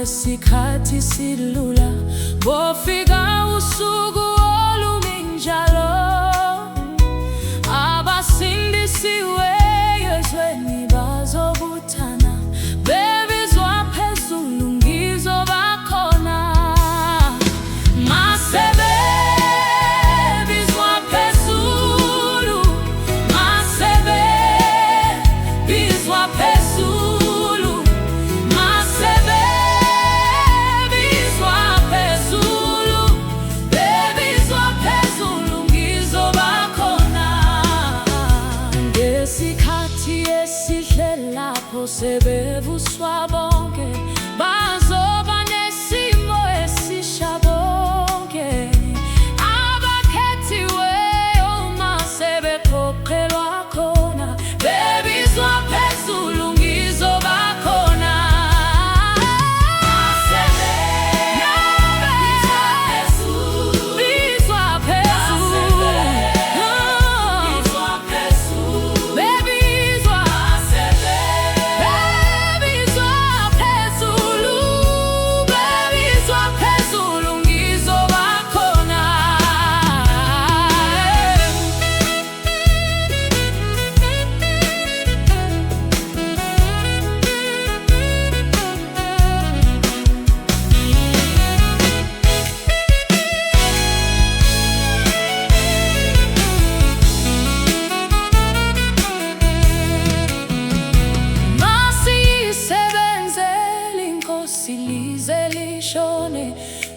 Sikhathi sidlula bofika usuku oluminjalo, abasindisiwe ezweni bazobuthana, bebizwa phezulu ngizoba khona. Mase bebizwa phezulu, mase bebizwa phezulu, mase sebevuswa bonke bazoba nesimo esisha bonke, abakhethiweyo mase bekhokhelwa khona, bebizwa phezulu ngizoba khona.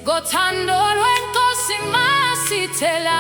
Gothando lwenkosi masithela